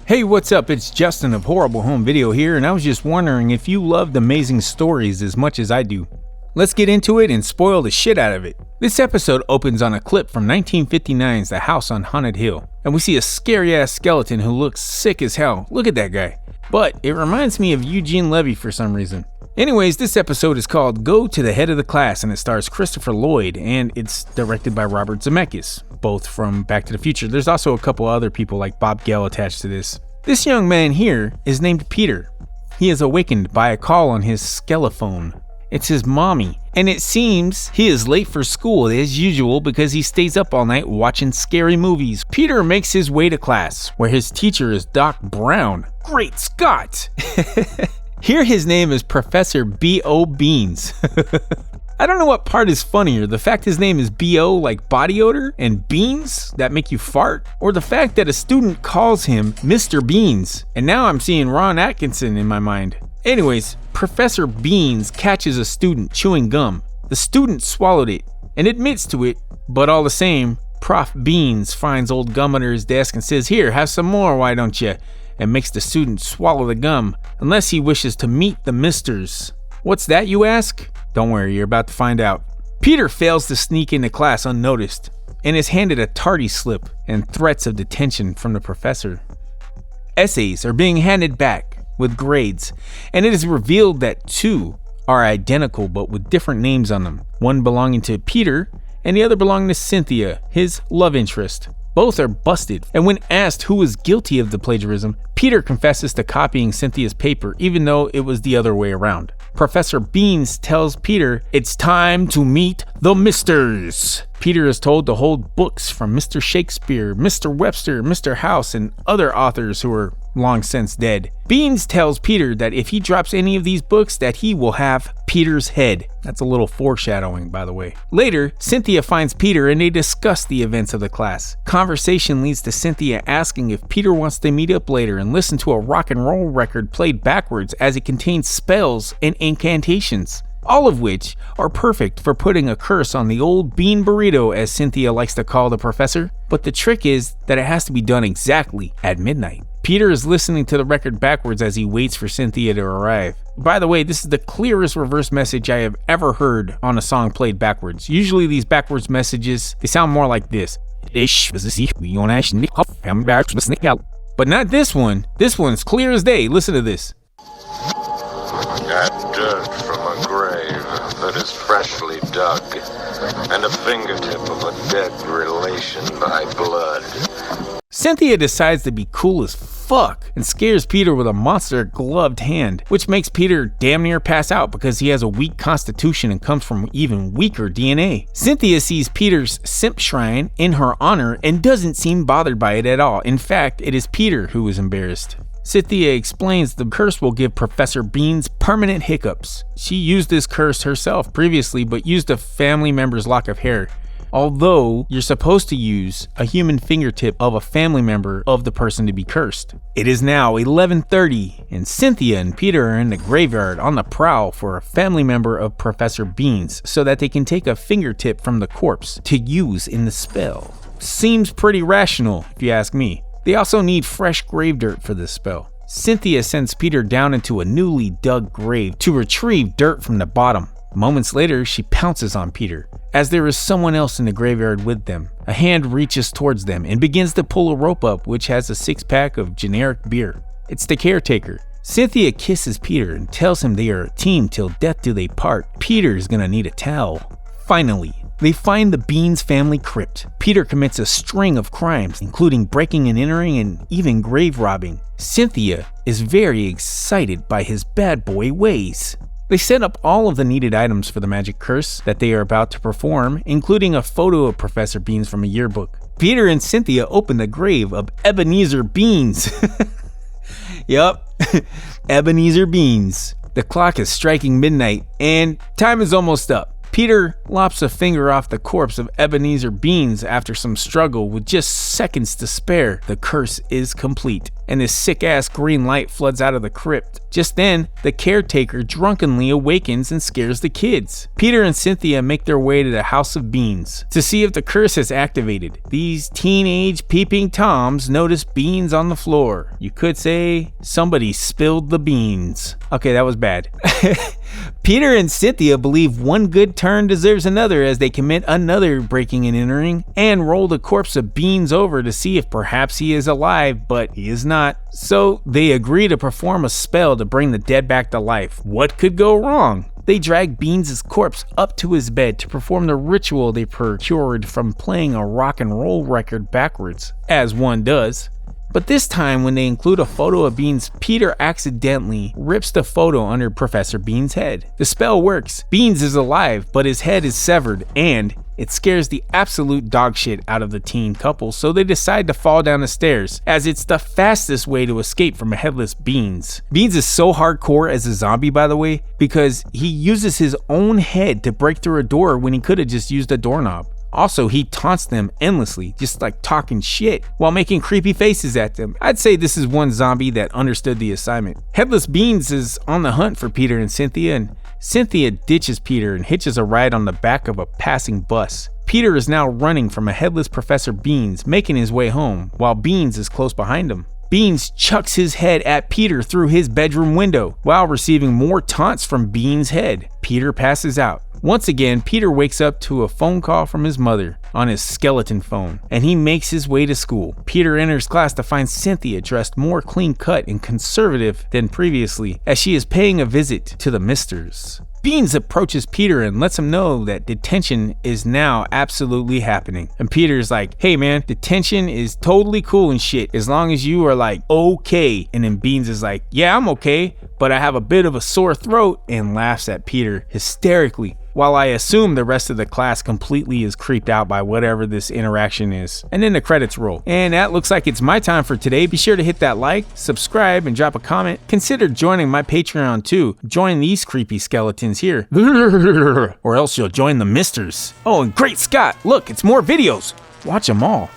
Hey, what's up? It's Justin of Horrible Home Video here, and I was just wondering if you loved amazing stories as much as I do. Let's get into it and spoil the shit out of it. This episode opens on a clip from 1959's The House on Haunted Hill, and we see a scary-ass skeleton who looks sick as hell. Look at that guy. But it reminds me of Eugene Levy for some reason. Anyways, this episode is called Go to the Head of the Class, and it stars Christopher Lloyd, and it's directed by Robert Zemeckis, both from Back to the Future. There's also a couple other people like Bob Gale attached to this. This young man here is named Peter. He is awakened by a call on his skelephone. It's his mommy, and it seems he is late for school as usual because he stays up all night watching scary movies. Peter makes his way to class, where his teacher is Doc Brown. Great Scott! Here his name is Professor B.O. Beans. I don't know what part is funnier, the fact his name is B.O. like body odor and beans that make you fart, or the fact that a student calls him Mr. Beans. And now I'm seeing Ron Atkinson in my mind. Anyways, Professor Beans catches a student chewing gum. The student swallowed it and admits to it, but all the same, Prof. Beans finds old gum under his desk and says, "Here, have some more, why don't you?" and makes the student swallow the gum, unless he wishes to meet the misters. What's that, you ask? Don't worry, you're about to find out. Peter fails to sneak into class unnoticed, and is handed a tardy slip and threats of detention from the professor. Essays are being handed back with grades, and it is revealed that two are identical but with different names on them, one belonging to Peter and the other belonging to Cynthia, his love interest. Both are busted, and when asked who was guilty of the plagiarism, Peter confesses to copying Cynthia's paper even though it was the other way around. Professor Beans tells Peter it's time to meet the misters. Peter is told to hold books from Mr. Shakespeare, Mr. Webster, Mr. House, and other authors who are long since dead. Beans tells Peter that if he drops any of these books that he will have Peter's head. That's a little foreshadowing, by the way. Later, Cynthia finds Peter and they discuss the events of the class. Conversation leads to Cynthia asking if Peter wants to meet up later and listen to a rock and roll record played backwards as it contains spells and incantations, all of which are perfect for putting a curse on the old bean burrito, as Cynthia likes to call the professor. But the trick is that it has to be done exactly at midnight. Peter is listening to the record backwards as he waits for Cynthia to arrive. By the way, this is the clearest reverse message I have ever heard on a song played backwards. Usually these backwards messages, they sound more like this. But not this one. This one's clear as day. Listen to this. Got dirt from a grave that is freshly dug, and a fingertip of a dead relation by blood. Cynthia decides to be cool as fuck and scares Peter with a monster gloved hand, which makes Peter damn near pass out because he has a weak constitution and comes from even weaker DNA. Cynthia sees Peter's simp shrine in her honor and doesn't seem bothered by it at all. In fact, it is Peter who is embarrassed. Cynthia explains the curse will give Professor Beans permanent hiccups. She used this curse herself previously, but used a family member's lock of hair. Although you're supposed to use a human fingertip of a family member of the person to be cursed. It is now 11:30 and Cynthia and Peter are in the graveyard on the prowl for a family member of Professor Beans so that they can take a fingertip from the corpse to use in the spell. Seems pretty rational if you ask me. They also need fresh grave dirt for this spell. Cynthia sends Peter down into a newly dug grave to retrieve dirt from the bottom. Moments later, she pounces on Peter. As there is someone else in the graveyard with them, a hand reaches towards them and begins to pull a rope up which has a 6-pack of generic beer. It's the caretaker. Cynthia kisses Peter and tells him they are a team till death do they part. Peter's gonna need a towel. Finally, they find the Beans family crypt. Peter commits a string of crimes, including breaking and entering and even grave robbing. Cynthia is very excited by his bad boy ways. They set up all of the needed items for the magic curse that they are about to perform, including a photo of Professor Beans from a yearbook. Peter and Cynthia open the grave of Ebenezer Beans. Yup, Ebenezer Beans. The clock is striking midnight, and time is almost up. Peter lops a finger off the corpse of Ebenezer Beans after some struggle with just seconds to spare. The curse is complete, and this sick-ass green light floods out of the crypt. Just then, the caretaker drunkenly awakens and scares the kids. Peter and Cynthia make their way to the House of Beans to see if the curse has activated. These teenage peeping toms notice beans on the floor. You could say somebody spilled the beans. Okay, that was bad. Peter and Cynthia believe one good turn deserves another as they commit another breaking and entering and roll the corpse of Beans over to see if perhaps he is alive, but he is not. So they agree to perform a spell to bring the dead back to life. What could go wrong? They drag Beans' corpse up to his bed to perform the ritual they procured from playing a rock and roll record backwards, as one does. But this time, when they include a photo of Beans, Peter accidentally rips the photo under Professor Beans' head. The spell works. Beans is alive, but his head is severed, and it scares the absolute dog shit out of the teen couple, so they decide to fall down the stairs, as it's the fastest way to escape from a headless Beans. Beans is so hardcore as a zombie, by the way, because he uses his own head to break through a door when he could have just used a doorknob. Also, he taunts them endlessly, just like talking shit, while making creepy faces at them. I'd say this is one zombie that understood the assignment. Headless Beans is on the hunt for Peter and Cynthia ditches Peter and hitches a ride on the back of a passing bus. Peter is now running from a headless Professor Beans, making his way home, while Beans is close behind him. Beans chucks his head at Peter through his bedroom window, while receiving more taunts from Beans' head. Peter passes out. Once again, Peter wakes up to a phone call from his mother on his skeleton phone, and he makes his way to school. Peter enters class to find Cynthia dressed more clean-cut and conservative than previously, as she is paying a visit to the misters. Beans approaches Peter and lets him know that detention is now absolutely happening. And Peter's like, hey man, detention is totally cool and shit as long as you are like, okay. And then Beans is like, yeah, I'm okay, but I have a bit of a sore throat, and laughs at Peter hysterically. While I assume the rest of the class completely is creeped out by whatever this interaction is. And then the credits roll. And that looks like it's my time for today. Be sure to hit that like, subscribe, and drop a comment. Consider joining my Patreon too. Join these creepy skeletons here. Or else you'll join the misters. Oh, and great Scott, look, it's more videos. Watch them all.